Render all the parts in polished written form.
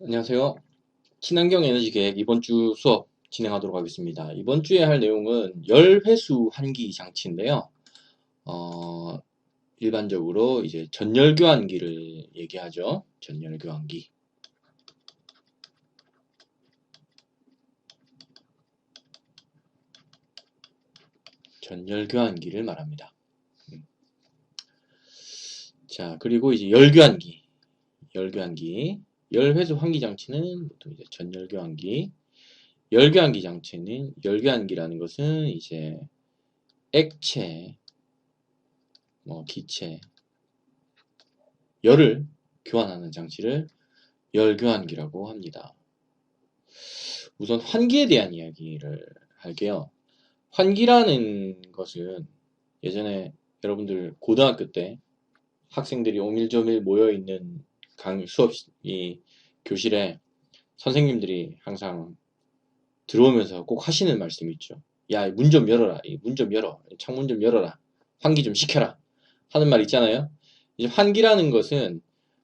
안녕하세요. 친환경 에너지 계획 이번 주 수업 진행하도록 하겠습니다. 이번 주에 할 내용은 열회수 환기 장치인데요. 어, 일반적으로 이제 전열 교환기를 얘기하죠. 전열 교환기. 전열 교환기를 말합니다. 자, 그리고 이제 열 교환기. 열 교환기. 열회수 환기 장치는 보통 이제 전열 교환기. 열 교환기 장치는 열 교환기라는 것은 이제 액체, 기체, 열을 교환하는 장치를 열교환기라고 합니다. 우선 환기에 대한 이야기를 할게요. 환기라는 것은 예전에 여러분들 고등학교 때 학생들이 오밀조밀 모여있는 수업이 교실에 선생님들이 항상 들어오면서 꼭 하시는 말씀이 있죠. 야, 문 좀 열어라. 문 좀 열어. 창문 좀 열어라. 환기 좀 시켜라. 하는 말 있잖아요. 이제 환기라는 것은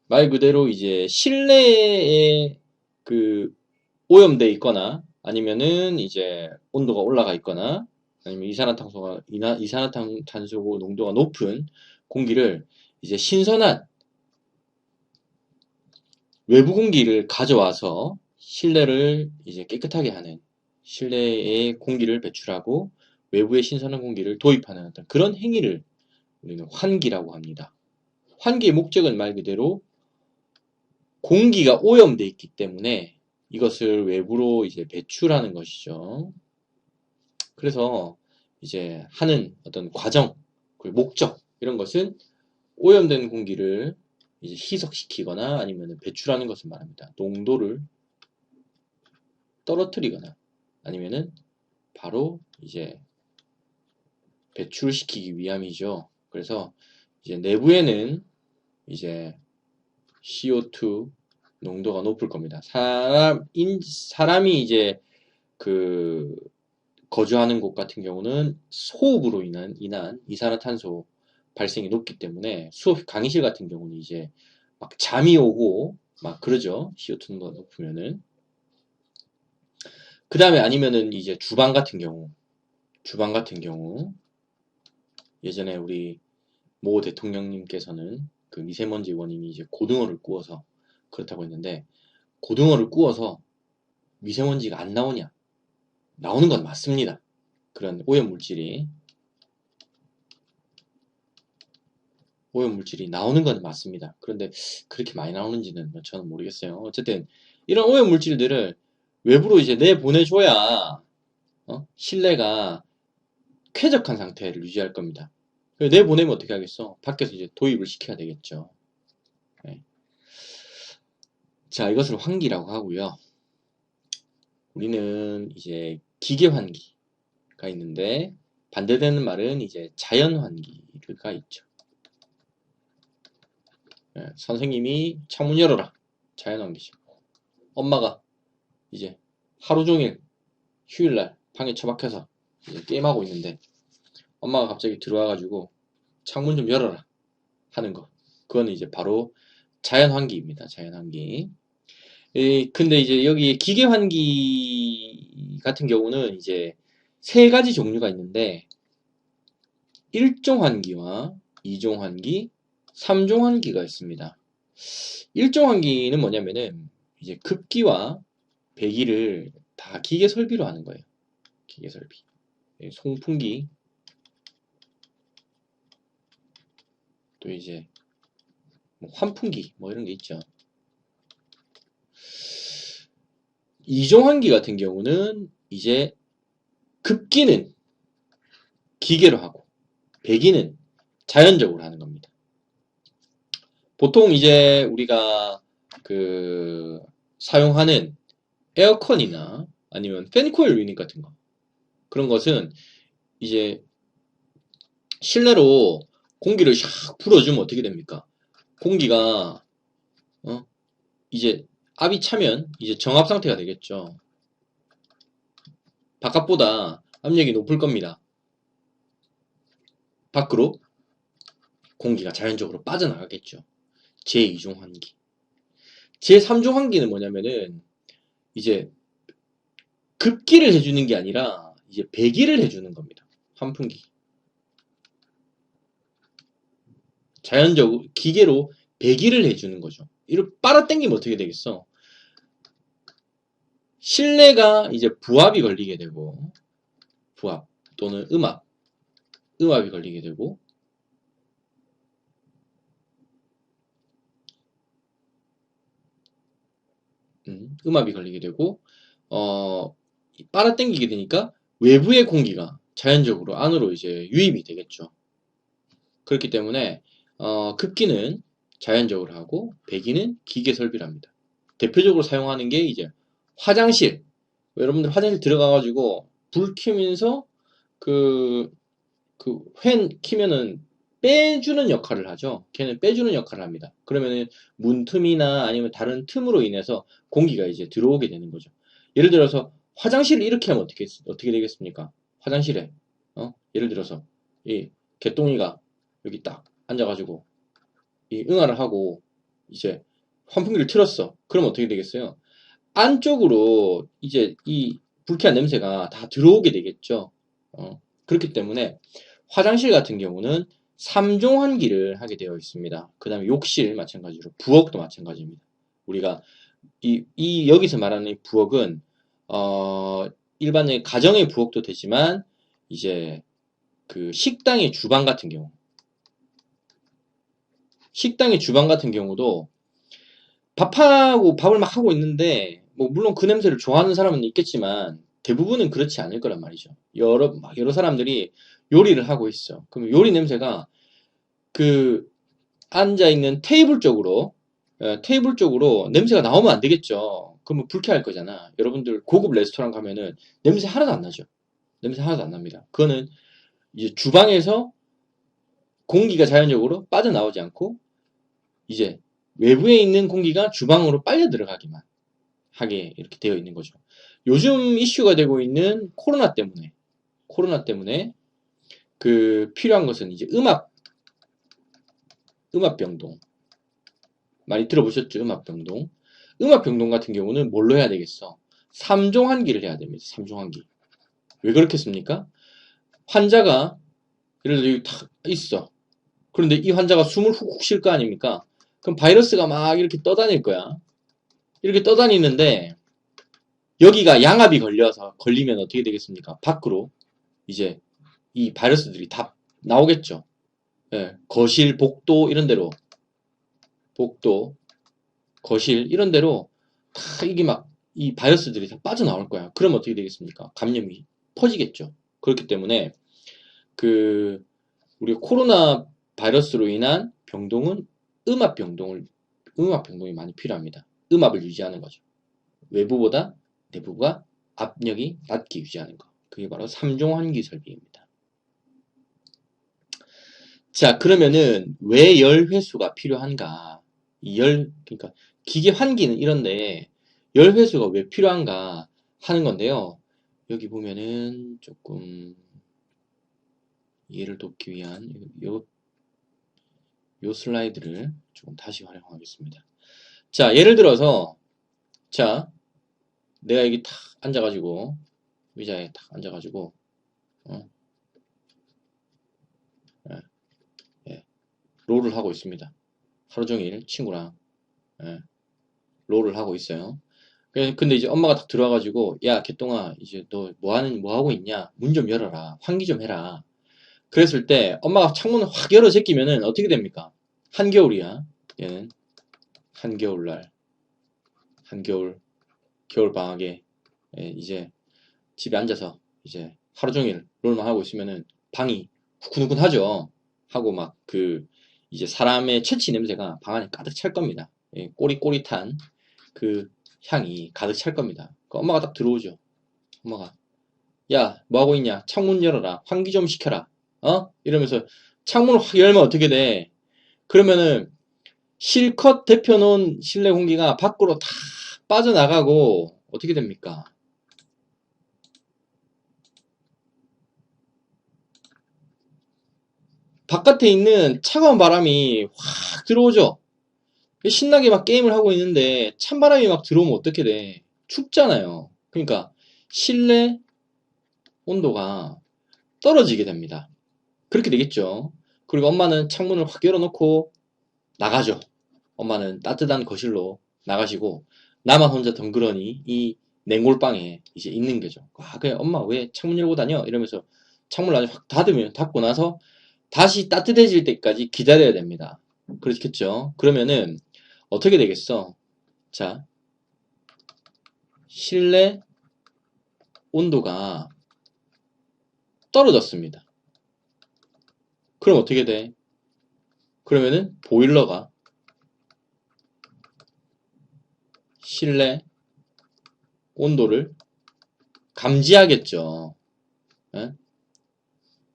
말 그대로 이제 실내에 그 오염돼 있거나 아니면은 이제 온도가 올라가 있거나 아니면 이산화탄소 농도가 높은 공기를 이제 신선한 외부 공기를 가져와서 실내를 이제 깨끗하게 하는 실내에 공기를 배출하고 외부의 신선한 공기를 도입하는 어떤 그런 행위를 우리는 환기라고 합니다. 환기의 목적은 말 그대로 공기가 오염돼 있기 때문에 이것을 외부로 이제 배출하는 것이죠. 그래서 이제 하는 어떤 과정, 그리고 목적 이런 것은 오염된 공기를 이제 희석시키거나 아니면 배출하는 것을 말합니다. 농도를 떨어뜨리거나 아니면은 바로 이제 배출시키기 위함이죠. 그래서 이제 내부에는 이제 CO2 농도가 높을 겁니다. 사람이 이제 그 거주하는 곳 같은 경우는 소음으로 인한 이산화탄소 발생이 높기 때문에 강의실 같은 경우는 이제 막 잠이 오고 막 그러죠. CO2가 높으면은. 그 다음에 아니면은 이제 주방 같은 경우 예전에 우리 모 대통령님께서는 그 미세먼지 원인이 이제 고등어를 구워서 그렇다고 했는데 고등어를 구워서 미세먼지가 안 나오냐? 나오는 건 맞습니다. 그런 오염물질이 나오는 건 맞습니다. 그런데 그렇게 많이 나오는지는 저는 모르겠어요. 어쨌든 이런 오염물질들을 외부로 이제 내보내줘야 실내가 쾌적한 상태를 유지할 겁니다. 내보내면 어떻게 하겠어? 밖에서 이제 도입을 시켜야 되겠죠. 네. 자, 이것을 환기라고 하고요. 우리는 이제 기계 환기가 있는데 반대되는 말은 이제 자연 환기가 있죠. 선생님이 창문 열어라. 자연 환기죠. 엄마가 이제 하루 종일 휴일날 방에 처박혀서 이제 게임하고 있는데 엄마가 갑자기 들어와가지고 창문 좀 열어라 하는 거. 그건 이제 바로 자연 환기입니다. 자연 환기. 근데 이제 여기 기계 환기 같은 경우는 이제 세 가지 종류가 있는데 1종 환기와 2종 환기, 3종 환기가 있습니다. 1종 환기는 뭐냐면은 이제 급기와 배기를 다 기계 설비로 하는 거예요. 기계 설비. 송풍기, 또 이제 환풍기 뭐 이런 게 있죠. 2종 환기 같은 경우는 이제 급기는 기계로 하고 배기는 자연적으로 하는 겁니다. 보통 이제 우리가 사용하는 에어컨이나 아니면 팬코일 유닛 같은 거 그런 것은 이제 실내로 공기를 샥 불어주면 어떻게 됩니까? 공기가 이제 압이 차면 이제 정압 상태가 되겠죠. 바깥보다 압력이 높을 겁니다. 밖으로 공기가 자연적으로 빠져나가겠죠. 제2종 환기. 제3중 환기는 뭐냐면은 이제 급기를 해주는 게 아니라 이제 배기를 해주는 겁니다. 환풍기. 자연적으로 기계로 배기를 해주는 거죠. 이렇게 빨아당기면 어떻게 되겠어? 실내가 이제 부압이 걸리게 되고, 부압 또는 음압이 걸리게 되고, 음압이 걸리게 되고, 빨아당기게 되니까 외부의 공기가 자연적으로 안으로 이제 유입이 되겠죠. 그렇기 때문에 급기는 자연적으로 하고 배기는 기계 설비를 합니다. 대표적으로 사용하는 게 이제 화장실. 여러분들 화장실 들어가가지고 불 켜면서 그 팬 키면은 빼주는 역할을 하죠. 걔는 빼주는 역할을 합니다. 그러면은 문틈이나 아니면 다른 틈으로 인해서 공기가 이제 들어오게 되는 거죠. 예를 들어서 화장실을 이렇게 하면 어떻게 되겠습니까? 화장실에 예를 들어서 이 개똥이가 여기 딱 앉아가지고 이 응아를 하고 이제 환풍기를 틀었어. 그럼 어떻게 되겠어요? 안쪽으로 이제 이 불쾌한 냄새가 다 들어오게 되겠죠. 그렇기 때문에 화장실 같은 경우는 3종 환기를 하게 되어 있습니다. 그 다음에 욕실 마찬가지로 부엌도 마찬가지입니다. 우리가 여기서 말하는 이 부엌은 일반적인 가정의 부엌도 되지만 이제 그 식당의 주방 같은 경우 식당의 주방 같은 경우도 밥을 막 하고 있는데 뭐 물론 그 냄새를 좋아하는 사람은 있겠지만 대부분은 그렇지 않을 거란 말이죠. 여러 사람들이 요리를 하고 있어. 그럼 요리 냄새가 그 앉아 있는 테이블 쪽으로 냄새가 나오면 안 되겠죠. 그러면 불쾌할 거잖아. 여러분들 고급 레스토랑 가면은 냄새 하나도 안 나죠. 냄새 하나도 안 납니다. 그거는 이제 주방에서 공기가 자연적으로 빠져나오지 않고 이제 외부에 있는 공기가 주방으로 빨려 들어가기만 하게 이렇게 되어 있는 거죠. 요즘 이슈가 되고 있는 코로나 때문에 그 필요한 것은 이제 음압 병동. 많이 들어보셨죠? 음압 병동. 음압 병동 같은 경우는 뭘로 해야 되겠어? 3종 환기를 해야 됩니다. 3종 환기. 왜 그렇겠습니까? 환자가 예를 들어 여기 탁 있어. 그런데 이 환자가 숨을 훅훅 쉴 거 아닙니까? 그럼 바이러스가 막 이렇게 떠다닐 거야. 이렇게 떠다니는데 여기가 양압이 걸리면 어떻게 되겠습니까? 밖으로 이제 이 바이러스들이 다 나오겠죠. 예, 거실, 복도 이런 데로 복도, 거실 이런 데로 다 이게 막 이 바이러스들이 다 빠져나올 거야. 그럼 어떻게 되겠습니까? 감염이 퍼지겠죠. 그렇기 때문에 그 우리 코로나 바이러스로 인한 병동은 음압 병동이 많이 필요합니다. 음압을 유지하는 거죠. 외부보다 내부가 압력이 낮게 유지하는 거. 그게 바로 3종 환기 설비입니다. 자, 그러면은 왜 열 회수가 필요한가? 그러니까 기계 환기는 이런데 열 회수가 왜 필요한가 하는 건데요. 여기 보면은 조금 이해를 돕기 위한 요 슬라이드를 조금 다시 활용하겠습니다. 자, 예를 들어서 자, 내가 여기 탁 앉아가지고 의자에 탁 앉아가지고 예, 예, 롤을 하고 있습니다. 하루 종일 친구랑 예, 롤을 하고 있어요. 근데 이제 엄마가 딱 들어와가지고 야 개똥아 이제 너 뭐 하고 있냐? 문 좀 열어라. 환기 좀 해라. 그랬을 때 엄마가 창문을 확 열어 제끼면은 어떻게 됩니까? 한겨울이야. 얘는 한겨울날 겨울 방학에 이제 집에 앉아서 이제 하루 종일 롤만 하고 있으면은 방이 후끈후끈하죠. 하고 막 이제 사람의 체치 냄새가 방 안에 가득 찰 겁니다. 꼬릿꼬릿한 그 향이 가득 찰 겁니다. 그 엄마가 딱 들어오죠. 엄마가 야, 뭐 하고 있냐? 창문 열어라. 환기 좀 시켜라. 이러면서 창문을 확 열면 어떻게 돼? 그러면은 실컷 데펴놓은 실내 공기가 밖으로 다 빠져나가고 어떻게 됩니까? 바깥에 있는 차가운 바람이 확 들어오죠. 신나게 막 게임을 하고 있는데 찬바람이 막 들어오면 어떻게 돼? 춥잖아요. 그러니까 실내 온도가 떨어지게 됩니다. 그렇게 되겠죠. 그리고 엄마는 창문을 확 열어놓고 나가죠. 엄마는 따뜻한 거실로 나가시고 나만 혼자 덩그러니 이 냉골방에 이제 있는 거죠. 아, 그래 엄마 왜 창문 열고 다녀? 이러면서 창문을 아주 확 닫고 나서 다시 따뜻해질 때까지 기다려야 됩니다. 그렇겠죠? 그러면은 어떻게 되겠어? 자, 실내 온도가 떨어졌습니다. 그럼 어떻게 돼? 그러면은 보일러가 실내 온도를 감지하겠죠. 예?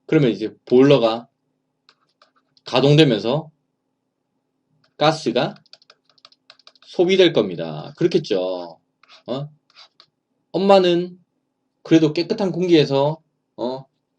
그러면 이제 보일러가 가동되면서 가스가 소비될 겁니다. 그렇겠죠. 어? 엄마는 그래도 깨끗한 공기에서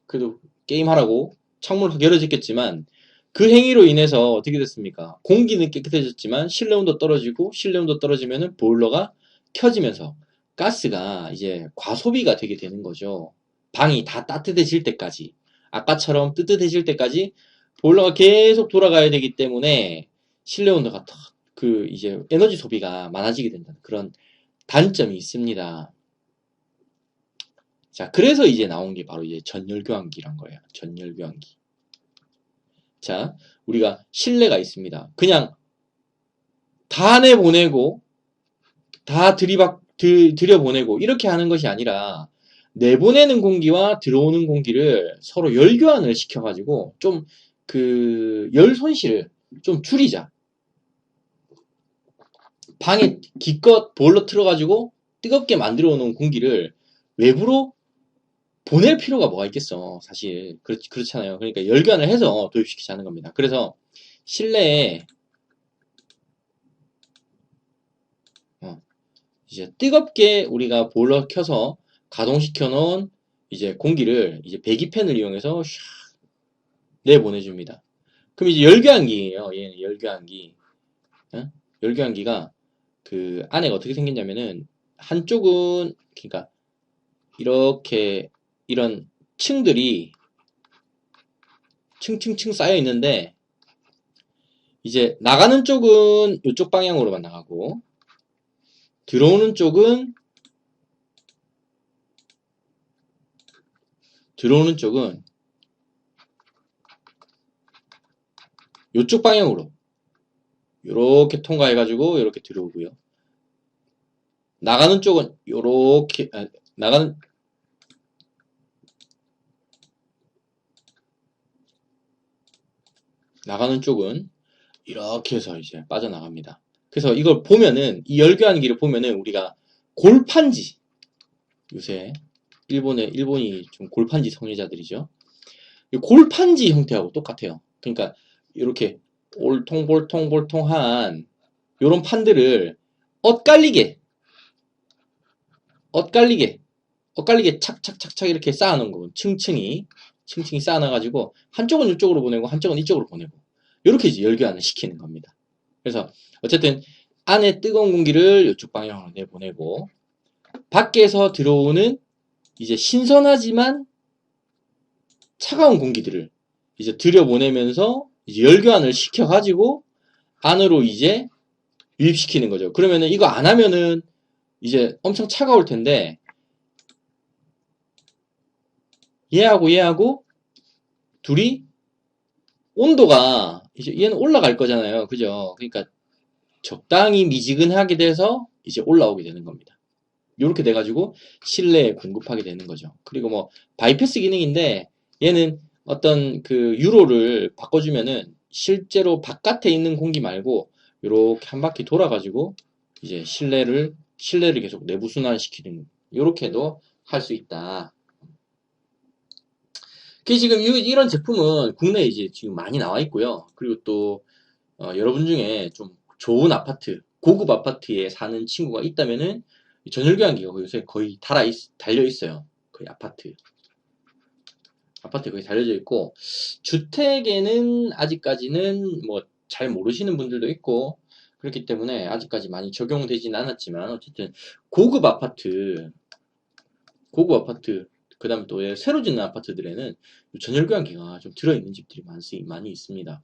그래도 게임하라고 창문을 열어줬겠지만 그 행위로 인해서 어떻게 됐습니까? 공기는 깨끗해졌지만 실내 온도 떨어지고 실내 온도 떨어지면은 보일러가 켜지면서 가스가 이제 과소비가 되게 되는 거죠. 방이 다 따뜻해질 때까지 아까처럼 뜨뜻해질 때까지 보일러가 계속 돌아가야 되기 때문에 실내 온도가 그 이제 에너지 소비가 많아지게 된다는 그런 단점이 있습니다. 자, 그래서 이제 나온 게 바로 이제 전열교환기란 거예요. 전열교환기. 자, 우리가 실내가 있습니다. 그냥 다 내보내고 다 들여보내고 이렇게 하는 것이 아니라 내보내는 공기와 들어오는 공기를 서로 열교환을 시켜가지고 좀 그 열 손실을 좀 줄이자. 방에 기껏 보일러 틀어가지고 뜨겁게 만들어 놓은 공기를 외부로 보낼 필요가 뭐가 있겠어. 사실 그렇잖아요. 그러니까 열교환을 해서 도입시키자는 겁니다. 그래서 실내에 이제 뜨겁게 우리가 보일러 켜서 가동시켜 놓은 이제 공기를 이제 배기팬을 이용해서 샥 내보내줍니다. 그럼 이제 열교환기예요. 얘는 열교환기. 열교환기가 그 안에가 어떻게 생겼냐면은 한쪽은 그러니까 이렇게 이런 층들이 층층층 쌓여 있는데 이제 나가는 쪽은 이쪽 방향으로만 나가고 들어오는 쪽은 이쪽 방향으로 이렇게 통과해가지고 이렇게 들어오고요. 나가는 쪽은 이렇게 나가는 쪽은 이렇게 해서 이제 빠져나갑니다. 그래서 이걸 보면은 이 열교환기를 보면은 우리가 골판지 요새 일본이 좀 골판지 성애자들이죠. 골판지 형태하고 똑같아요. 그러니까 이렇게 올통볼통볼통한 요런 판들을 엇갈리게 엇갈리게 착착착착 이렇게 쌓아놓은 거고 층층이 쌓아놔가지고 한쪽은 이쪽으로 보내고 한쪽은 이쪽으로 보내고 이렇게 이제 열교환을 시키는 겁니다. 그래서 어쨌든 안에 뜨거운 공기를 이쪽 방향으로 내보내고 밖에서 들어오는 이제 신선하지만 차가운 공기들을 이제 들여보내면서 이제 열교환을 시켜가지고 안으로 이제 유입시키는 거죠. 그러면은 이거 안 하면은 이제 엄청 차가울 텐데 얘하고 둘이 온도가 이제 얘는 올라갈 거잖아요. 그죠? 그러니까 적당히 미지근하게 돼서 이제 올라오게 되는 겁니다. 이렇게 돼가지고 실내에 공급하게 되는 거죠. 그리고 뭐 바이패스 기능인데 얘는 어떤 그 유로를 바꿔주면은 실제로 바깥에 있는 공기 말고 이렇게 한 바퀴 돌아가지고 이제 실내를 계속 내부 순환시키는 이렇게도 할 수 있다. 그 지금 이런 제품은 국내에 이제 지금 많이 나와 있고요. 그리고 또 여러분 중에 좀 좋은 아파트, 고급 아파트에 사는 친구가 있다면은 전열교환기가 요새 거의 달려 있어요. 거의 아파트에 거의 달려져 있고 주택에는 아직까지는 뭐 잘 모르시는 분들도 있고 그렇기 때문에 아직까지 많이 적용되진 않았지만 어쨌든 고급 아파트, 그 다음에 또 새로 짓는 아파트들에는 전열교환기가 좀 들어있는 집들이 많이 있습니다.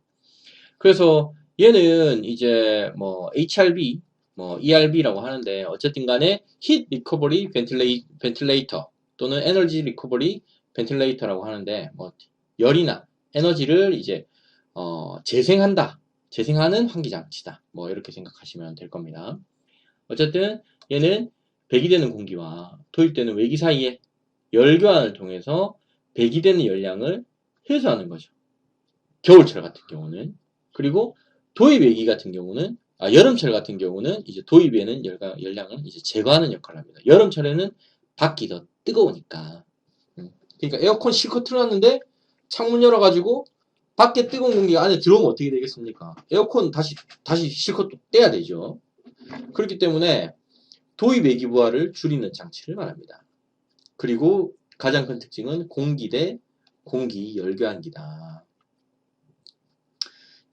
그래서 얘는 이제 뭐 HRB, 뭐 ERB라고 하는데 어쨌든 간에 Heat Recovery Ventilator 또는 Energy Recovery Ventilator라고 하는데 뭐 열이나 에너지를 이제 재생하는 환기장치다. 뭐 이렇게 생각하시면 될 겁니다. 어쨌든 얘는 배기되는 공기와 도입되는 외기 사이에 열교환을 통해서 배기되는 열량을 회수하는 거죠. 겨울철 같은 경우는. 그리고 도입 외기 같은 경우는 여름철 같은 경우는 이제 도입에는 열량을 이제 제거하는 역할을 합니다. 여름철에는 밖이 더 뜨거우니까. 그러니까 에어컨 실컷 틀어놨는데 창문 열어가지고 밖에 뜨거운 공기가 안에 들어오면 어떻게 되겠습니까? 에어컨 다시 실컷 떼야 되죠. 그렇기 때문에 도입 외기 부하를 줄이는 장치를 말합니다. 그리고 가장 큰 특징은 공기 대 공기 열교환기다.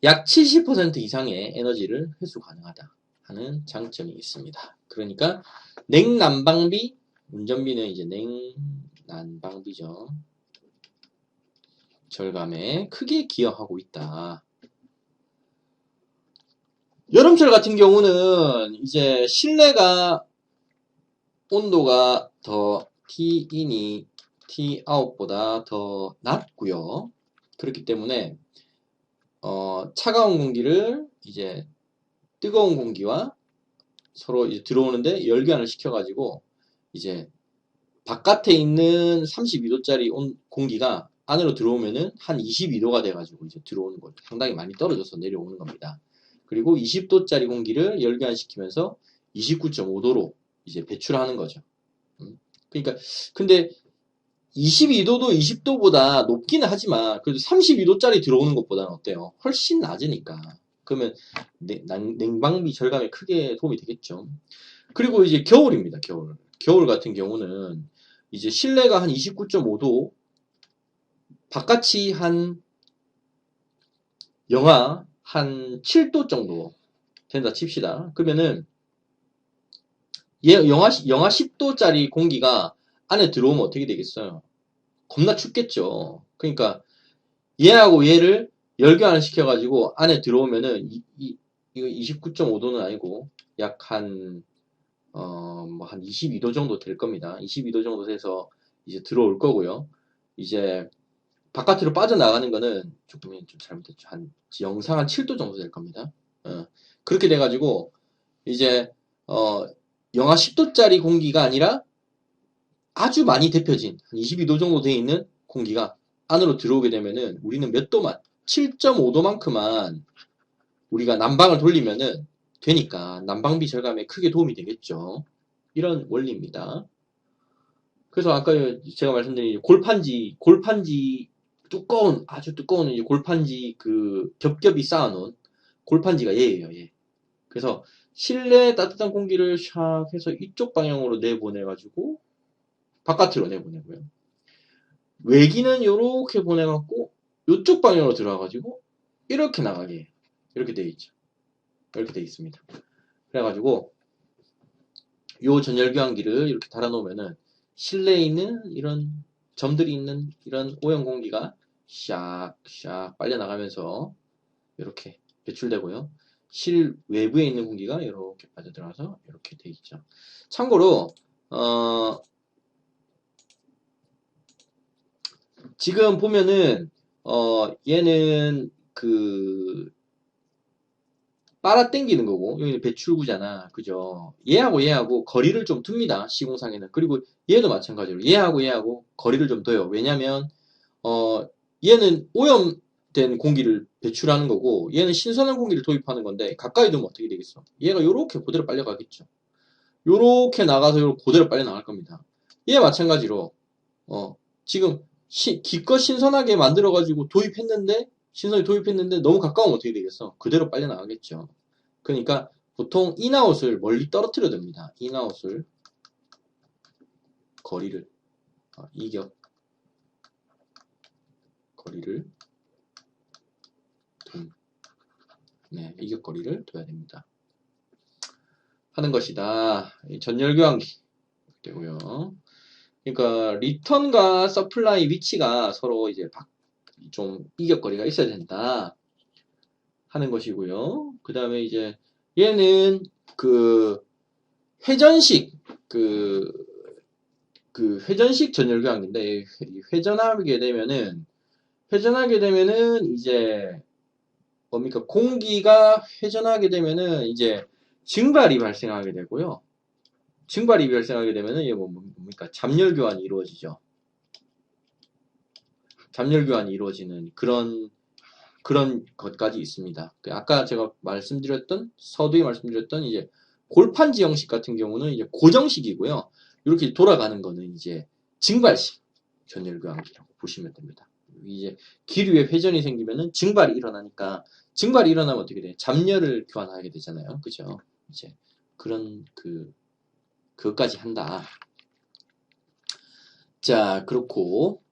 약 70% 이상의 에너지를 회수 가능하다 하는 장점이 있습니다. 그러니까 냉난방비, 운전비는 이제 냉난방비죠. 절감에 크게 기여하고 있다. 여름철 같은 경우는 이제 실내가 온도가 더 T인이 Tout보다 더 낮고요. 그렇기 때문에 차가운 공기를 이제 뜨거운 공기와 서로 이제 들어오는데 열교환을 시켜가지고 이제 바깥에 있는 32도짜리 공기가 안으로 들어오면은 한 22도가 돼가지고 이제 들어오는 거죠. 상당히 많이 떨어져서 내려오는 겁니다. 그리고 20도짜리 공기를 열교환시키면서 29.5도로 이제 배출하는 거죠. 그러니까 근데 22도도 20도보다 높기는 하지만 그래도 32도짜리 들어오는 것보다는 어때요? 훨씬 낮으니까. 그러면 냉방비 절감에 크게 도움이 되겠죠. 그리고 이제 겨울입니다. 겨울 같은 경우는 이제 실내가 한 29.5도, 바깥이 한 영하 한 7도 정도 된다 칩시다. 그러면은 영하 10도짜리 공기가 안에 들어오면 어떻게 되겠어요? 겁나 춥겠죠. 그러니까 얘하고 얘를 열교환을 시켜가지고 안에 들어오면은 이거 29.5도는 아니고 약 한 뭐 한 22도 정도 될 겁니다. 22도 정도 돼서 이제 들어올 거고요. 이제 바깥으로 빠져나가는 거는 조금 좀 잘못했죠. 영상 한 7도 정도 될 겁니다. 그렇게 돼가지고 이제 영하 10도짜리 공기가 아니라 아주 많이 데펴진 한 22도 정도 돼 있는 공기가 안으로 들어오게 되면은 우리는 몇 도만 7.5도만큼만 우리가 난방을 돌리면은 되니까 난방비 절감에 크게 도움이 되겠죠. 이런 원리입니다. 그래서 아까 제가 말씀드린 골판지 아주 두꺼운 이제 골판지 그 겹겹이 쌓아놓은 골판지가 얘예요. 얘. 그래서 실내 따뜻한 공기를 샥 해서 이쪽 방향으로 내보내가지고 바깥으로 내보내고요. 외기는 이렇게 보내갖고 이쪽 방향으로 들어와가지고 이렇게 나가게 이렇게 돼 있죠. 이렇게 돼 있습니다. 그래가지고 요 전열교환기를 이렇게 달아놓으면은 실내에 있는 이런 점들이 있는 이런 오염 공기가 샥샥 빨려 나가면서 이렇게 배출되고요. 실 외부에 있는 공기가 이렇게 빠져들어가서 이렇게 돼 있죠. 참고로 지금 보면은 얘는 그 빨아 당기는 거고 여기는 배출구잖아. 그죠? 얘하고 거리를 좀 둡니다. 시공상에는. 그리고 얘도 마찬가지로 얘하고 거리를 좀 둬요. 왜냐면 얘는 오염된 공기를 배출하는 거고 얘는 신선한 공기를 도입하는 건데 가까이 두면 어떻게 되겠어? 얘가 요렇게 그대로 빨려가겠죠. 요렇게 나가서 요렇게 그대로 빨려 나갈 겁니다. 얘 마찬가지로 지금 기껏 신선하게 만들어가지고 신선히 도입했는데 너무 가까우면 어떻게 되겠어? 그대로 빨려 나가겠죠. 그러니까 보통 인아웃을 멀리 떨어뜨려 둡니다. 인아웃을 거리를 이격 거리를 이격 거리를 둬야 됩니다. 하는 것이다. 전열교환기 되고요. 그러니까 리턴과 서플라이 위치가 서로 이제 좀 이격거리가 있어야 된다 하는 것이고요. 그 다음에 이제 얘는 그 회전식 회전식 전열교환기인데 회전하게 되면은 이제 뭡니까? 공기가 회전하게 되면은 이제 증발이 발생하게 되고요. 증발이 발생하게 되면은 이게 뭡니까? 잠열 교환이 이루어지죠. 잠열 교환이 이루어지는 그런 것까지 있습니다. 아까 제가 서두에 말씀드렸던 이제 골판지 형식 같은 경우는 이제 고정식이고요. 이렇게 돌아가는 거는 이제 증발식 전열 교환기라고 보시면 됩니다. 이제 기류에 회전이 생기면은 증발이 일어나니까 증발이 일어나면 어떻게 돼? 잠열을 교환하게 되잖아요. 그죠? 이제 그런 그것까지 한다. 자, 그렇고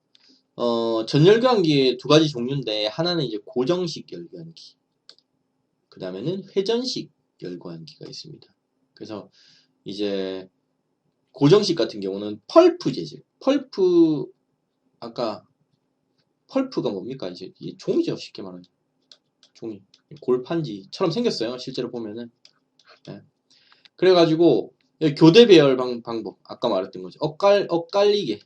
전열교환기의 두 가지 종류인데 하나는 이제 고정식 열교환기, 그 다음에는 회전식 열교환기가 있습니다. 그래서 이제 고정식 같은 경우는 펄프 재질, 아까 펄프가 뭡니까? 이제 이게 종이죠, 쉽게 말하면 종이, 골판지처럼 생겼어요, 실제로 보면은. 네. 그래가지고 교대 배열 방법, 아까 말했던 거죠. 엇갈리게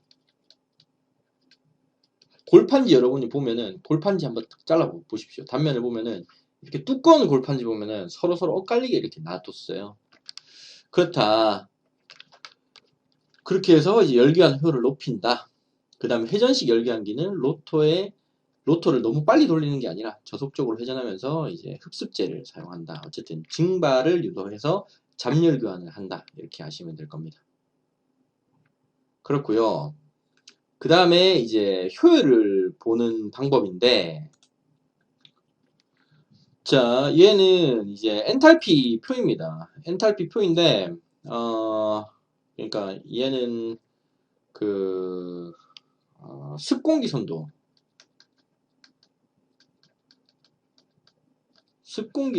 골판지 여러분이 보면은 골판지 한번 딱 잘라 보십시오. 단면을 보면은 이렇게 두꺼운 골판지 보면은 서로 엇갈리게 이렇게 놔뒀어요. 그렇다. 그렇게 해서 이제 열기환 효율을 높인다. 그 다음에 회전식 열기환기는 로터를 너무 빨리 돌리는 게 아니라 저속적으로 회전하면서 이제 흡습제를 사용한다. 어쨌든 증발을 유도해서 잠열 교환을 한다. 이렇게 아시면 될 겁니다. 그렇고요. 그 다음에 이제 효율을 보는 방법인데, 자, 얘는 이제 엔탈피 표입니다. 엔탈피 표인데, 그러니까 얘는 습공기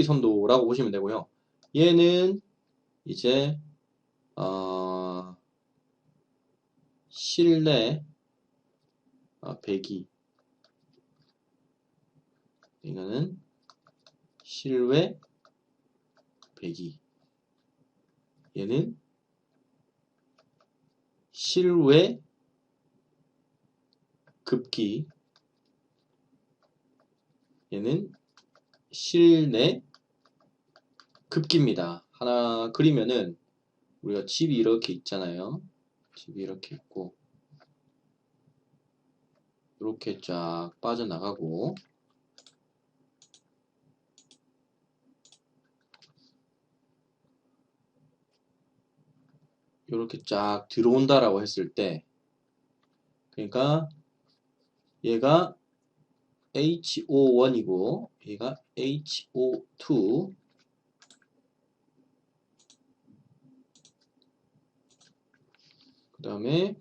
선도라고 보시면 되고요. 얘는 이제 실내 배기, 이거는 실외 배기, 얘는 실외 급기, 얘는 실내 급기입니다. 하나 그리면은 우리가 집이 이렇게 있잖아요. 집이 이렇게 있고 이렇게 쫙 빠져나가고, 이렇게 쫙 들어온다라고 했을 때, 그러니까 얘가 HO1이고 얘가 HO2, 그 다음에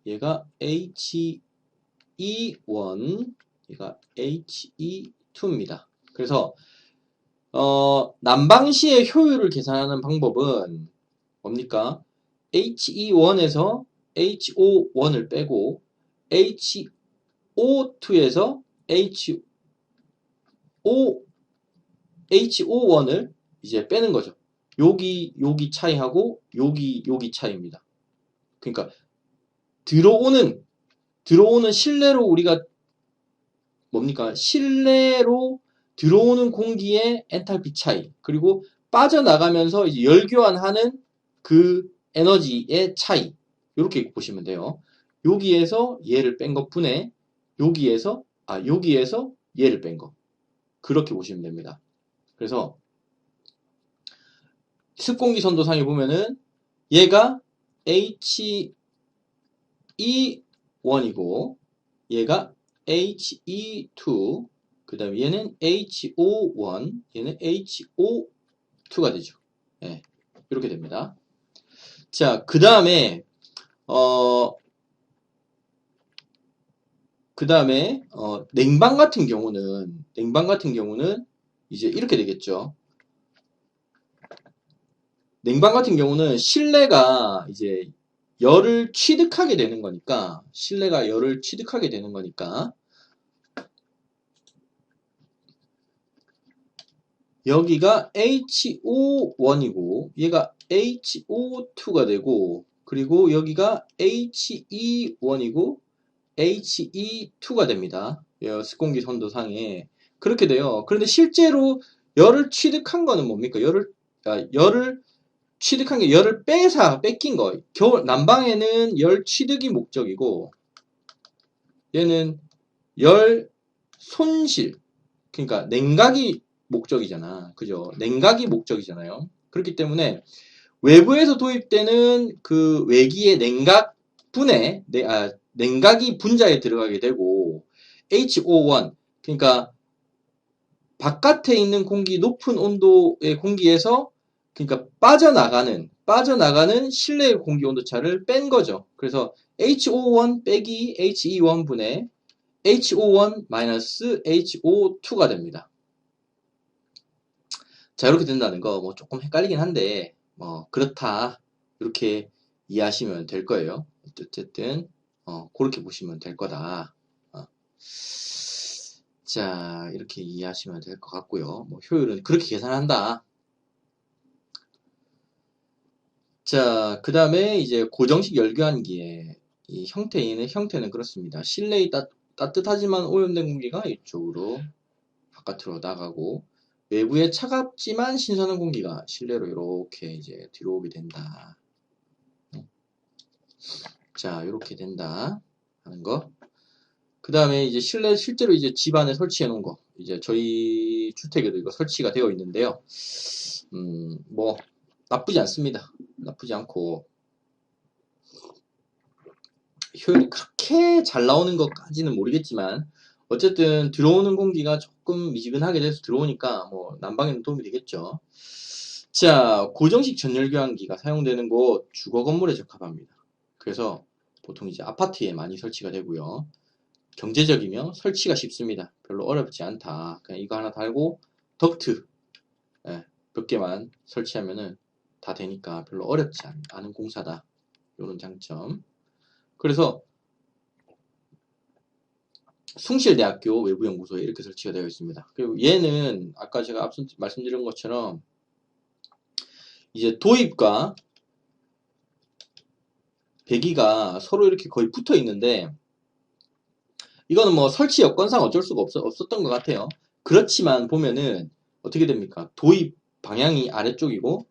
얘가 HE1, 얘가 HE2입니다. 그래서 난방시의 효율을 계산하는 방법은 뭡니까? HE1에서 HO1을 빼고 HO2에서 HO1을 이제 빼는 거죠. 여기 차이하고 여기 차이입니다. 그러니까 들어오는 실내로 우리가 뭡니까? 실내로 들어오는 공기의 엔탈피 차이, 그리고 빠져나가면서 이제 열교환하는 그 에너지의 차이, 이렇게 보시면 돼요. 여기에서 얘를 뺀 것분에 여기에서 얘를 뺀 거, 그렇게 보시면 됩니다. 그래서 습공기 선도상에 보면은 얘가 HE1이고 얘가 HE2, 그 다음에 얘는 HO1, 얘는 HO2가 되죠. 네, 이렇게 됩니다. 자, 그 다음에 냉방 같은 경우는 이제 이렇게 되겠죠. 냉방 같은 경우는 실내가 이제 열을 취득하게 되는 거니까, 실내가 열을 취득하게 되는 거니까, 여기가 HO1이고, 얘가 HO2가 되고, 그리고 여기가 HE1이고, HE2가 됩니다. 스공기 선도상에. 그렇게 돼요. 그런데 실제로 열을 취득한 거는 뭡니까? 열을 취득한 게 열을 뺏긴 거. 난방에는 열 취득이 목적이고, 얘는 열 손실. 그러니까 냉각이 목적이잖아. 그죠? 냉각이 목적이잖아요. 그렇기 때문에 외부에서 도입되는 그 외기의 냉각이 분자에 들어가게 되고, HO1, 그러니까 바깥에 있는 공기, 높은 온도의 공기에서, 그러니까 빠져나가는 실내의 공기 온도차를 뺀 거죠. 그래서 HO1 빼기 HE1 분의 HO1 마이너스 HO2가 됩니다. 자, 이렇게 된다는 거, 뭐 조금 헷갈리긴 한데, 그렇다. 이렇게 이해하시면 될 거예요. 어쨌든, 그렇게 보시면 될 거다. 자, 이렇게 이해하시면 될 것 같고요. 뭐, 효율은 그렇게 계산한다. 자, 그 다음에 이제 고정식 열교환기의 이 형태는 그렇습니다. 실내의 따뜻하지만 오염된 공기가 이쪽으로 바깥으로 나가고, 외부에 차갑지만 신선한 공기가 실내로 이렇게 이제 들어오게 된다. 자, 이렇게 된다 하는 거. 그 다음에 이제 실제로 이제 집 안에 설치해 놓은 거. 이제 저희 주택에도 이거 설치가 되어 있는데요. 뭐, 나쁘지 않습니다. 나쁘지 않고, 효율이 그렇게 잘 나오는 것까지는 모르겠지만, 어쨌든 들어오는 공기가 조금 미지근하게 돼서 들어오니까, 뭐, 난방에는 도움이 되겠죠. 자, 고정식 전열교환기가 사용되는 곳 주거 건물에 적합합니다. 그래서 보통 이제 아파트에 많이 설치가 되고요. 경제적이며 설치가 쉽습니다. 별로 어렵지 않다. 그냥 이거 하나 달고 덕트 몇 개만 설치하면은 다 되니까 별로 어렵지 않은 공사다. 이런 장점. 그래서 숭실대학교 외부연구소에 이렇게 설치가 되어 있습니다. 그리고 얘는 아까 제가 앞서 말씀드린 것처럼 이제 도입과 배기가 서로 이렇게 거의 붙어 있는데, 이거는 뭐 설치 여건상 어쩔 수가 없었던 것 같아요. 그렇지만 보면은 어떻게 됩니까? 도입 방향이 아래쪽이고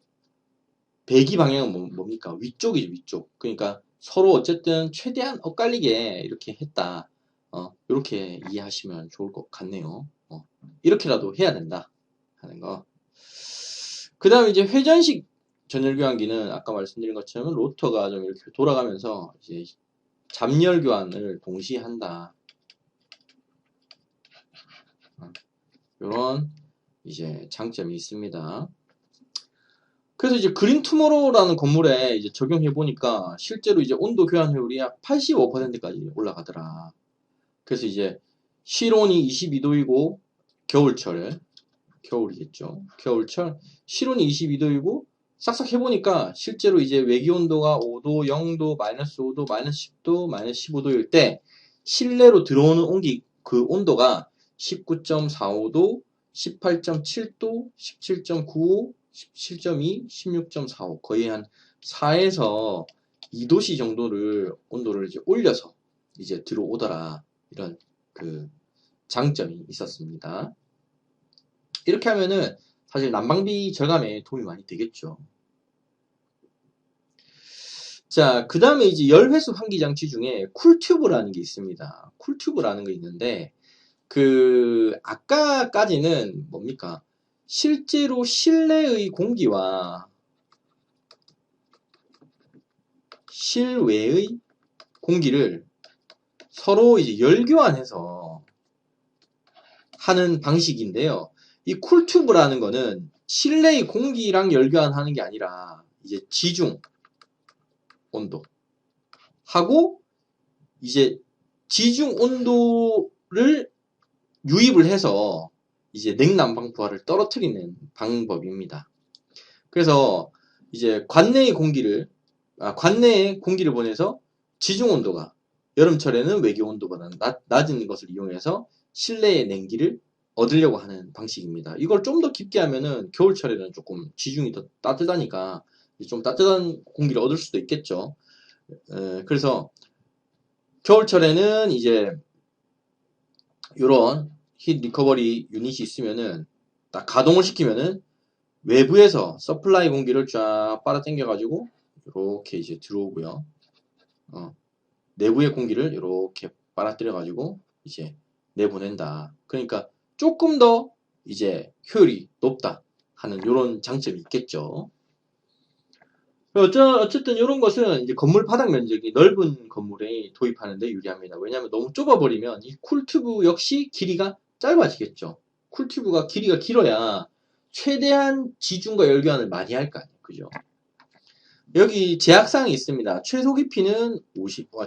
배기 방향은 뭡니까? 위쪽이죠, 위쪽. 그러니까 서로 어쨌든 최대한 엇갈리게 이렇게 했다. 이렇게 이해하시면 좋을 것 같네요. 이렇게라도 해야 된다 하는 거. 그 다음에 이제 회전식 전열교환기는 아까 말씀드린 것처럼 로터가 좀 이렇게 돌아가면서 이제 잠열 교환을 동시에 한다. 이런 이제 장점이 있습니다. 그래서 이제 그린 투모로우라는 건물에 이제 적용해 보니까 실제로 이제 온도 교환 효율이 약 85%까지 올라가더라. 그래서 이제 실온이 22도이고 겨울이겠죠. 겨울철 실온이 22도이고 싹싹 해보니까 실제로 이제 외기 온도가 5도, 0도, 마이너스 5도, 마이너스 10도, 마이너스 15도일 때 실내로 들어오는 그 온도가 19.45도, 18.7도, 17.95, 17.2, 16.45 거의 한 4에서 2도씨 정도를 온도를 이제 올려서 이제 들어오더라. 이런 그 장점이 있었습니다. 이렇게 하면은 사실 난방비 절감에 도움이 많이 되겠죠. 자, 그 다음에 이제 열회수 환기 장치 중에 쿨튜브라는 게 있습니다. 쿨튜브라는 게 있는데, 아까까지는 뭡니까? 실제로 실내의 공기와 실외의 공기를 서로 이제 열교환해서 하는 방식인데요. 이 쿨튜브라는 거는 실내의 공기랑 열교환하는 게 아니라 이제 지중 온도 하고 이제 지중 온도를 유입을 해서 이제 냉난방 부하를 떨어뜨리는 방법입니다. 그래서 이제 관내의 공기를 관내에 공기를 보내서 지중 온도가 여름철에는 외기 온도보다는 낮은 것을 이용해서 실내의 냉기를 얻으려고 하는 방식입니다. 이걸 좀 더 깊게 하면은 겨울철에는 조금 지중이 더 따뜻하니까 좀 따뜻한 공기를 얻을 수도 있겠죠. 그래서 겨울철에는 이제 이런 힛 리커버리 유닛이 있으면은 딱 가동을 시키면은 외부에서 서플라이 공기를 쫙 빨아당겨 가지고 이렇게 이제 들어오고요. 내부의 공기를 이렇게 빨아들여 가지고 이제 내보낸다. 그러니까 조금 더 이제 효율이 높다 하는 이런 장점이 있겠죠. 어쨌든 이런 것은 이제 건물 바닥 면적이 넓은 건물에 도입하는데 유리합니다. 왜냐하면 너무 좁아버리면 이 쿨튜브 역시 길이가 짧아지겠죠. 쿨튜브가 길이가 길어야 최대한 지중과 열교환을 많이 할 거 아니에요. 그죠? 여기 제약사항이 있습니다. 최소 깊이는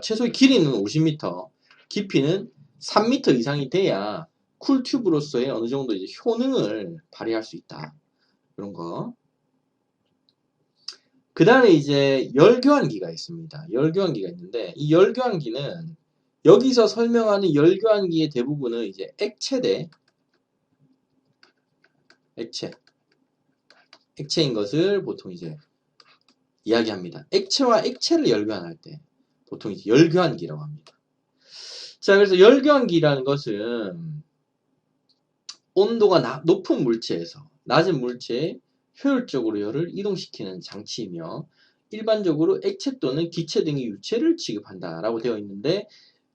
최소 길이는 50m, 깊이는 3m 이상이 돼야 쿨튜브로서의 어느 정도 이제 효능을 발휘할 수 있다. 이런 거. 그 다음에 이제 열교환기가 있습니다. 열교환기가 있는데 이 열교환기는 여기서 설명하는 열교환기의 대부분은 이제 액체인 것을 보통 이제 이야기합니다. 액체와 액체를 열교환할 때 보통 이제 열교환기라고 합니다. 자, 그래서 열교환기라는 것은 온도가 높은 물체에서 낮은 물체에 효율적으로 열을 이동시키는 장치이며 일반적으로 액체 또는 기체 등의 유체를 취급한다라고 되어 있는데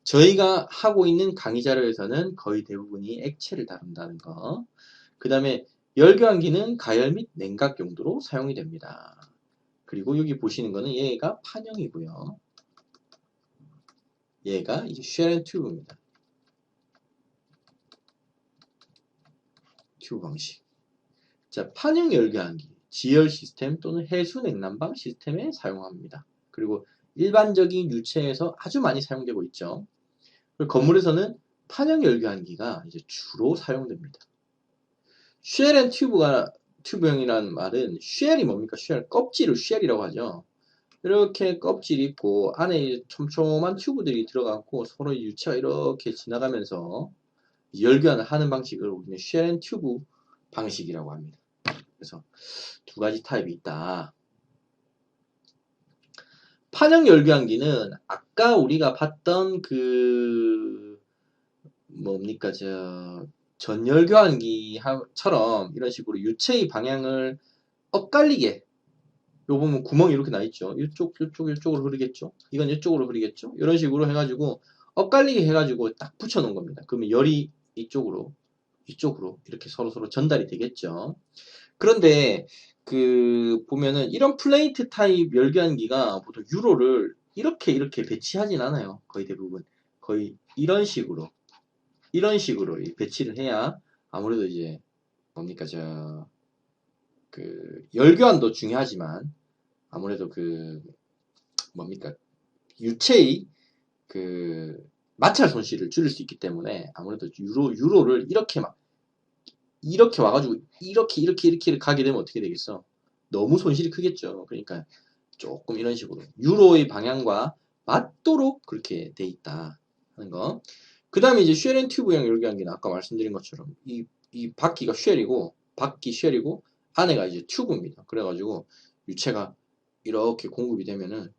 저희가 하고 있는 강의 자료에서는 거의 대부분이 액체를 다룬다는 거. 그 다음에 열교환기는 가열 및 냉각 용도로 사용이 됩니다. 그리고 여기 보시는 거는 얘가 판형이고요. 얘가 이제 쉘 튜브입니다. 튜브 방식. 자, 판형 열교환기, 지열 시스템 또는 해수 냉난방 시스템에 사용합니다. 그리고 일반적인 유체에서 아주 많이 사용되고 있죠. 그리고 건물에서는 판형 열교환기가 이제 주로 사용됩니다. 쉘 앤 튜브형이라는 말은 쉘이 뭡니까? 쉘, 껍질을 쉘이라고 하죠. 이렇게 껍질이 있고 안에 촘촘한 튜브들이 들어가고 서로 유체가 이렇게 지나가면서 열교환을 하는 방식을 우리는 쉘 앤 튜브 방식이라고 합니다. 그래서 두 가지 타입이 있다. 판형 열교환기는 아까 우리가 봤던 그 뭡니까 전열교환기처럼 이런 식으로 유체의 방향을 엇갈리게 요 보면 구멍이 이렇게 나 있죠. 이쪽으로 흐르겠죠. 이건 이쪽으로 흐르겠죠. 이런 식으로 해가지고 엇갈리게 해가지고 딱 붙여 놓은 겁니다. 그러면 열이 이쪽으로 이렇게 서로 전달이 되겠죠. 그런데 그 보면은 이런 플레이트 타입 열교환기가 보통 유로를 이렇게 배치하진 않아요. 거의 대부분 거의 이런 식으로 배치를 해야 아무래도 이제 뭡니까 그 열교환도 중요하지만 아무래도 그 뭡니까 유체의 그 마찰 손실을 줄일 수 있기 때문에 아무래도 유로를 이렇게 와가지고 이렇게 가게 되면 어떻게 되겠어? 너무 손실이 크겠죠. 그러니까 조금 이런 식으로 유로의 방향과 맞도록 그렇게 돼 있다 하는 거. 그 다음에 이제 쉘 앤 튜브형 열교환기는 아까 말씀드린 것처럼 이 바퀴가 쉘이고 안에가 이제 튜브입니다. 그래가지고 유체가 이렇게 공급이 되면은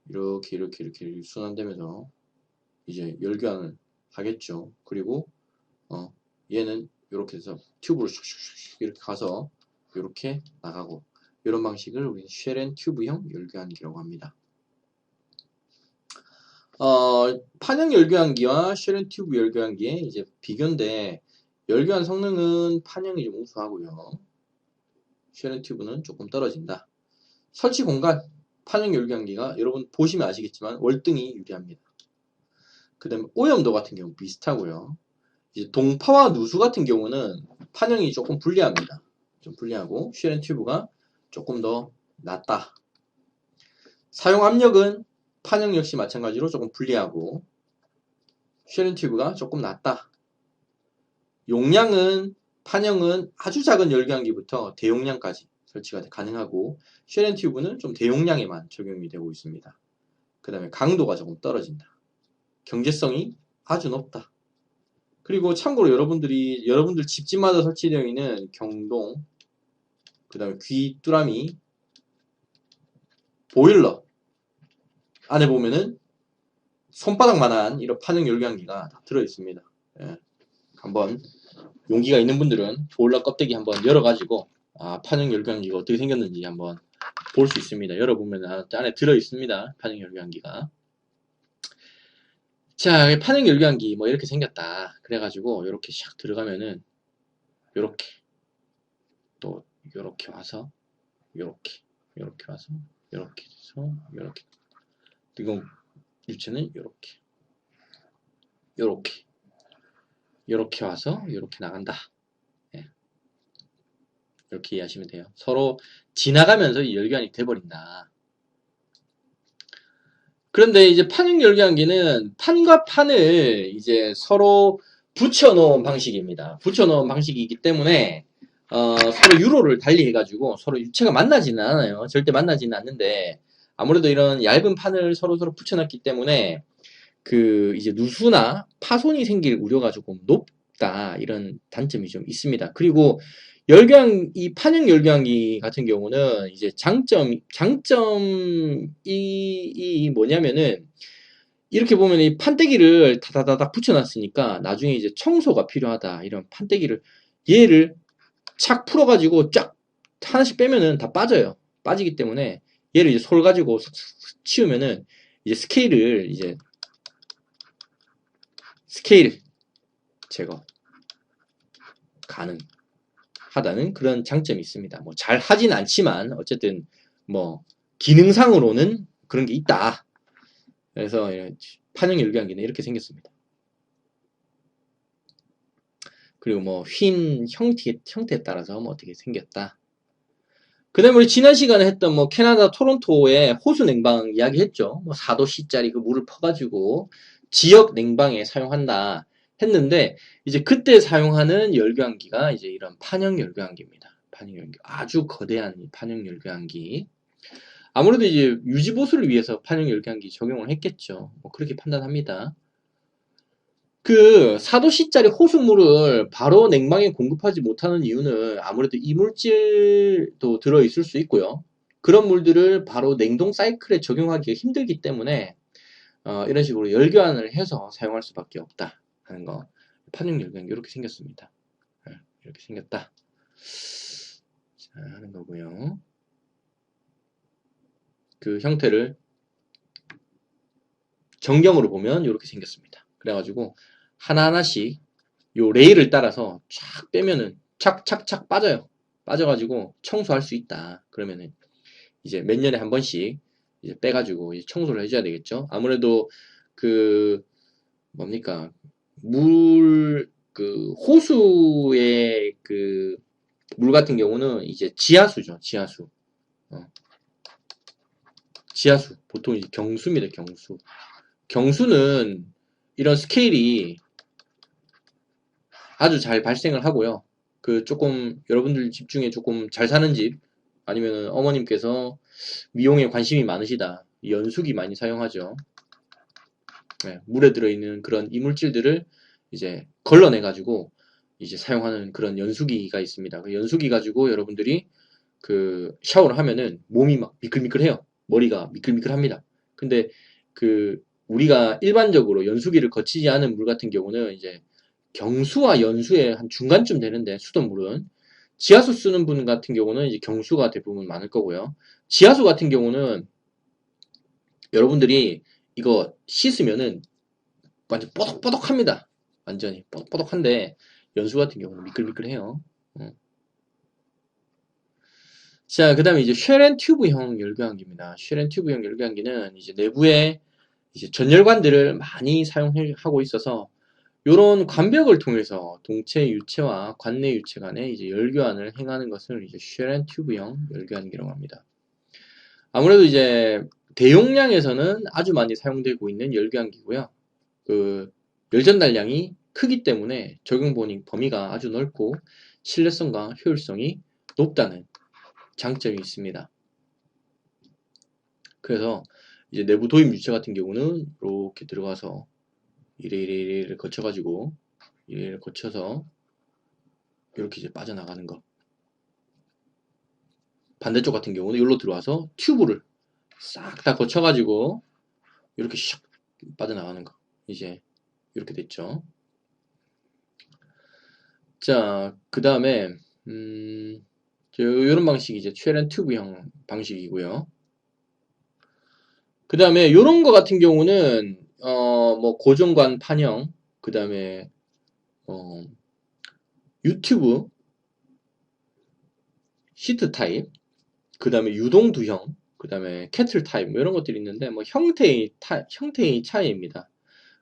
이렇게 순환되면서 이제 열교환을 하겠죠. 그리고 얘는 이렇게 해서 튜브로 슉슉슉 이렇게 가서 이렇게 나가고 이런 방식을 우리는 쉘 앤 튜브형 열교환기라고 합니다. 판형 열교환기와 쉘 앤 튜브 열교환기의 이제 비교인데 열교환 성능은 판형이 좀 우수하고요. 쉘 앤 튜브는 조금 떨어진다. 설치 공간 판형 열교환기가 여러분 보시면 아시겠지만 월등히 유리합니다. 그 다음에 오염도 같은 경우 비슷하고요. 이제 동파와 누수 같은 경우는 판형이 조금 불리합니다. 좀 불리하고 쉘 앤 튜브가 조금 더 낫다. 사용 압력은 판형 역시 마찬가지로 조금 불리하고 쉘 앤 튜브가 조금 낫다. 용량은 판형은 아주 작은 열교환기부터 대용량까지 설치가 가능하고 쉘 튜브는 좀 대용량에만 적용이 되고 있습니다. 그 다음에 강도가 조금 떨어진다. 경제성이 아주 높다. 그리고 참고로 여러분들 집집마다 설치되어 있는 경동, 그 다음에 귀뚜라미, 보일러 안에 보면은 손바닥만한 이런 판형 열감기가 다 들어있습니다. 예. 한번 용기가 있는 분들은 보일러 껍데기 한번 열어가지고 판형 열감기가 어떻게 생겼는지 한번 볼 수 있습니다. 열어보면 안에 들어있습니다. 판형 열감기가. 자, 판형 열감기 뭐 이렇게 생겼다. 그래가지고 이렇게 샥 들어가면은 요렇게 또 요렇게 와서 요렇게 와서 요렇게 해서 요렇게 이건 유체는 요렇게 와서 요렇게 나간다. 예. 이렇게 이해하시면 돼요. 서로 지나가면서 이 열교환이 돼버린다. 그런데 이제 판형 열교환기는 판과 판을 이제 서로 붙여놓은 방식입니다. 붙여놓은 방식이기 때문에 서로 유로를 달리 해가지고 서로 유체가 만나지는 않아요. 절대 만나지는 않는데 아무래도 이런 얇은 판을 서로 붙여놨기 때문에 그 이제 누수나 파손이 생길 우려가 조금 높다 이런 단점이 좀 있습니다. 그리고 이 판형 열교환기 같은 경우는 이제 장점이 뭐냐면은 이렇게 보면 이 판때기를 다다다닥 붙여놨으니까 나중에 이제 청소가 필요하다 이런 판때기를 얘를 착 풀어가지고 쫙 하나씩 빼면은 다 빠져요. 빠지기 때문에 얘를 이제 솔 가지고 치우면은 이제 스케일 제거 가능하다는 그런 장점이 있습니다. 뭐 잘 하진 않지만 어쨌든 뭐 기능상으로는 그런 게 있다. 그래서 판형 열교환기는 이렇게 생겼습니다. 그리고 뭐 휜 형태에 따라서 뭐 어떻게 생겼다. 그 다음에 우리 지난 시간에 했던 뭐 캐나다 토론토의 호수 냉방 이야기 했죠. 뭐 4도C짜리 그 물을 퍼가지고 지역 냉방에 사용한다 했는데 이제 그때 사용하는 열교환기가 이제 이런 판형 열교환기입니다. 판형 열교환기. 아주 거대한 판형 열교환기. 아무래도 이제 유지보수를 위해서 판형 열교환기 적용을 했겠죠. 뭐 그렇게 판단합니다. 그 4도C짜리 호수물을 바로 냉방에 공급하지 못하는 이유는 아무래도 이물질도 들어있을 수 있고요. 그런 물들을 바로 냉동 사이클에 적용하기가 힘들기 때문에 이런 식으로 열교환을 해서 사용할 수밖에 없다 하는 거. 판형 열교환기 이렇게 생겼습니다. 이렇게 생겼다. 자, 하는 거고요. 그 형태를 정경으로 보면 이렇게 생겼습니다. 그래가지고 하나하나씩 요 레일을 따라서 쫙 빼면은 착착착 빠져요. 빠져가지고 청소할 수 있다. 그러면은 이제 몇 년에 한 번씩 이제 빼가지고 이제 청소를 해줘야 되겠죠. 아무래도 그 뭡니까 그 호수의 그 물 같은 경우는 이제 지하수죠. 지하수. 지하수. 보통 이제 경수입니다. 경수. 경수는 이런 스케일이 아주 잘 발생을 하고요. 그 조금 여러분들 집 중에 조금 잘 사는 집 아니면 어머님께서 미용에 관심이 많으시다. 연수기 많이 사용하죠. 네, 물에 들어있는 그런 이물질들을 이제 걸러내 가지고 이제 사용하는 그런 연수기가 있습니다. 그 연수기 가지고 여러분들이 그 샤워를 하면은 몸이 막 미끌미끌해요. 머리가 미끌미끌합니다. 근데 그 우리가 일반적으로 연수기를 거치지 않은 물 같은 경우는 이제 경수와 연수의 한 중간쯤 되는데 수돗물은 지하수 쓰는 분 같은 경우는 이제 경수가 대부분 많을 거고요. 지하수 같은 경우는 여러분들이 이거 씻으면은 완전 뽀독뽀독합니다. 완전히 뽀독뽀독한데 연수 같은 경우는 미끌미끌해요. 자, 그 다음에 이제 쉘 튜브형 열교환기입니다. 쉘 튜브형 열교환기는 이제 내부에 이제 전열관들을 많이 사용하고 있어서 요런 관벽을 통해서 동체 유체와 관내 유체 간에 이제 열교환을 행하는 것을 이제 쉘 튜브형 열교환기라고 합니다. 아무래도 이제 대용량에서는 아주 많이 사용되고 있는 열교환기고요. 그 열전달량이 크기 때문에 적용 범위가 아주 넓고 신뢰성과 효율성이 높다는 장점이 있습니다. 그래서 이제 내부 도입 유체 같은 경우는 이렇게 들어가서 이래 거쳐가지고 이래 거쳐서 이렇게 이제 빠져나가는 거. 반대쪽 같은 경우는 여기로 들어와서 튜브를 싹 다 거쳐가지고 이렇게 샥 빠져나가는 거. 이제 이렇게 됐죠. 자, 그 다음에 이런 방식이 이제 최렌 튜브형 방식이고요. 그 다음에 이런 거 같은 경우는 뭐 고정관 판형, 그 다음에 유튜브 시트 타입, 그 다음에 유동두형, 그 다음에 캐틀 타입 뭐 이런 것들이 있는데 뭐 형태의 차이입니다.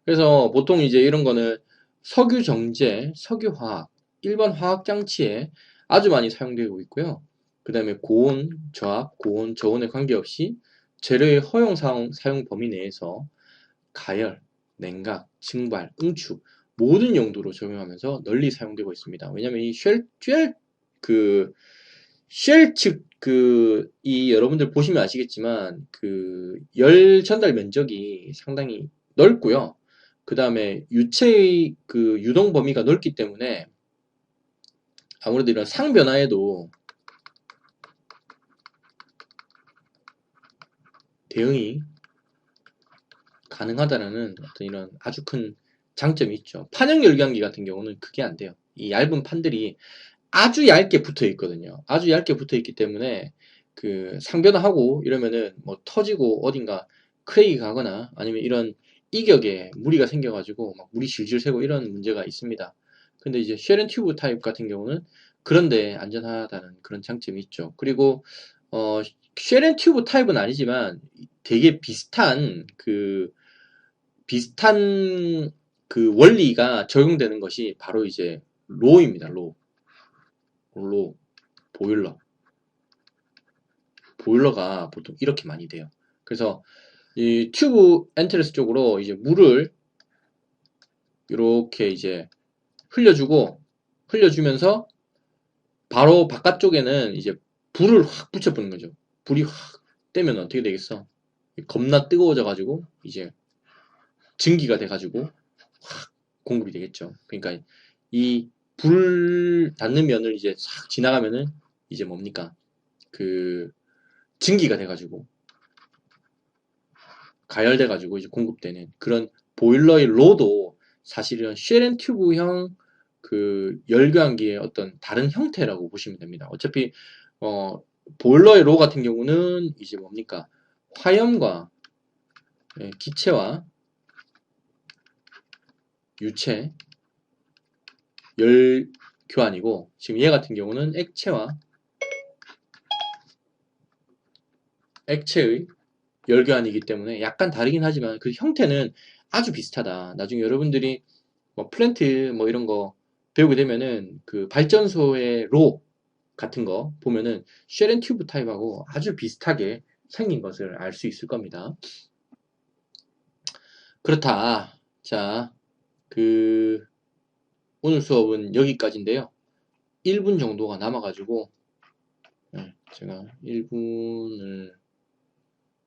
그래서 보통 이제 이런 거는 석유 정제, 석유 화학, 일반 화학 장치에 아주 많이 사용되고 있고요. 그 다음에 고온, 저압, 고온, 저온에 관계없이 재료의 허용 사용 범위 내에서 가열, 냉각, 증발, 응축 모든 용도로 적용하면서 널리 사용되고 있습니다. 왜냐면 이 쉘 측 이 여러분들 보시면 아시겠지만 그 열 전달 면적이 상당히 넓고요. 그 다음에 유체의 그 유동 범위가 넓기 때문에 아무래도 이런 상 변화에도 대응이 가능하다는 어떤 이런 아주 큰 장점이 있죠. 판형 열감기 같은 경우는 그게 안 돼요. 이 얇은 판들이 아주 얇게 붙어 있거든요. 아주 얇게 붙어 있기 때문에 그 상변화하고 이러면은 뭐 터지고 어딘가 크랙이 가거나 아니면 이런 이격에 무리가 생겨가지고 막 물이 질질 새고 이런 문제가 있습니다. 근데 이제 쉘 앤 튜브 타입 같은 경우는 그런데 안전하다는 그런 장점이 있죠. 그리고 쉘 앤 튜브 타입은 아니지만 되게 비슷한 그 원리가 적용되는 것이 바로 이제 로입니다. 로 보일러가 보통 이렇게 많이 돼요. 그래서 이 튜브 엔트레스 쪽으로 이제 물을 이렇게 이제 흘려주면서 바로 바깥쪽에는 이제 불을 확 붙여보는 거죠. 불이 확 떼면 어떻게 되겠어? 겁나 뜨거워져 가지고 이제 증기가 돼 가지고 확 공급이 되겠죠. 그러니까 이 불 닿는 면을 이제 싹 지나가면은 이제 뭡니까? 그 증기가 돼 가지고 가열돼 가지고 이제 공급되는 그런 보일러의 로도 사실은 쉘 앤 튜브형 그 열교환기의 어떤 다른 형태라고 보시면 됩니다. 어차피 보일러의 로 같은 경우는 이제 뭡니까? 화염과 기체와 유체 열 교환이고 지금 얘 같은 경우는 액체의 열 교환이기 때문에 약간 다르긴 하지만 그 형태는 아주 비슷하다. 나중에 여러분들이 뭐 플랜트 뭐 이런 거 배우게 되면은 그 발전소의 로 같은 거 보면은 쉘 앤 튜브 타입하고 아주 비슷하게 생긴 것을 알 수 있을 겁니다. 그렇다. 자, 그 오늘 수업은 여기까지인데요. 1분 정도가 남아가지고 제가 1분을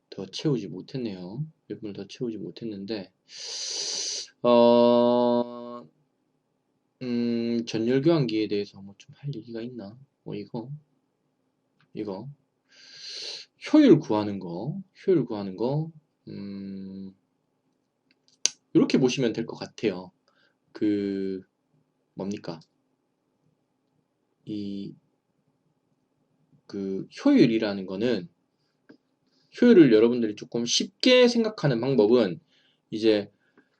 더 채우지 못했네요. 1분을 더 채우지 못했는데 전열교환기에 대해서 뭐 좀 할 얘기가 있나? 뭐 이거 효율 구하는 거 이렇게 보시면 될 것 같아요. 그 뭡니까? 이 그 효율이라는 거는 효율을 여러분들이 조금 쉽게 생각하는 방법은 이제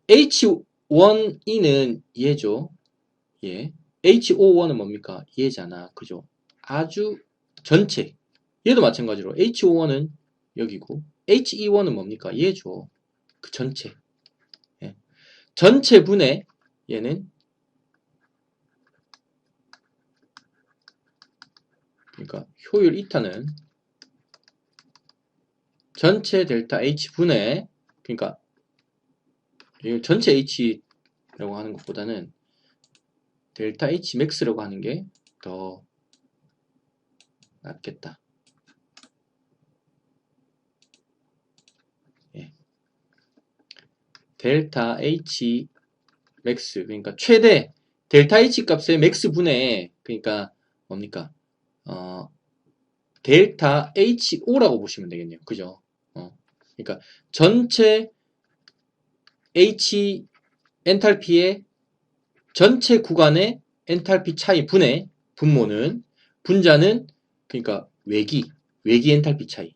H1E는 얘죠. 예. HO1은 뭡니까? 얘잖아. 그죠? 아주 전체. 얘도 마찬가지로 HO1은 여기고 HE1은 뭡니까? 얘죠. 그 전체. 예. 전체 분의 얘는 그러니까 효율 이타는 전체 델타 H 분의 그러니까 전체 H라고 하는 것보다는 델타 H 맥스라고 하는 게 더 낫겠다. 델타 H 맥스, 그러니까 최대 델타 H 값의 맥스 분의, 그러니까 뭡니까? 델타 HO라고 보시면 되겠네요. 그죠? 그러니까 전체 H 엔탈피의 전체 구간의 엔탈피 차이 분의 분모는, 분자는, 그러니까 외기 엔탈피 차이,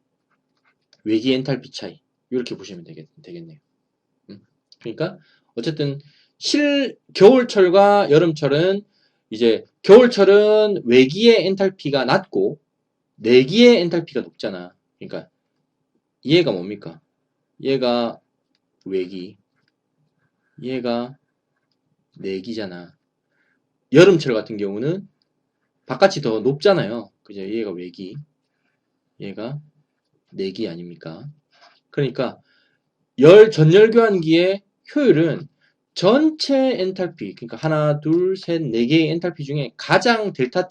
외기 엔탈피 차이, 이렇게 보시면 되겠네요. 그러니까 어쨌든 겨울철과 여름철은, 이제 겨울철은 외기의 엔탈피가 낮고 내기의 엔탈피가 높잖아. 그러니까 얘가 뭡니까? 얘가 외기, 얘가 내기잖아. 여름철 같은 경우는 바깥이 더 높잖아요. 그죠? 얘가 외기, 얘가 내기 아닙니까? 그러니까 전열 교환기의 효율은 전체 엔탈피, 그러니까 하나, 둘, 셋, 네 개의 엔탈피 중에 가장 델타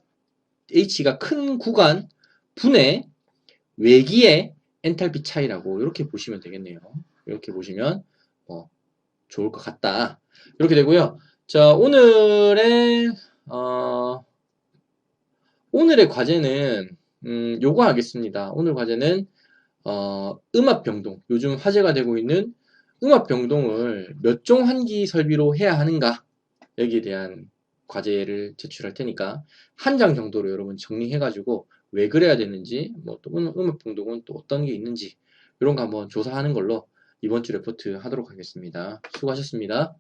H가 큰 구간 분의 외기의 엔탈피 차이라고 이렇게 보시면 되겠네요. 이렇게 보시면 좋을 것 같다. 이렇게 되고요. 자, 오늘의 과제는 요거 하겠습니다. 오늘 과제는 음압 병동, 요즘 화제가 되고 있는 음압 병동을 몇 종 한기 설비로 해야 하는가, 여기에 대한 과제를 제출할 테니까 한 장 정도로 여러분 정리해가지고 왜 그래야 되는지, 뭐 또 음압 병동은 또 어떤 게 있는지, 이런 거 한번 조사하는 걸로 이번 주 레포트 하도록 하겠습니다. 수고하셨습니다.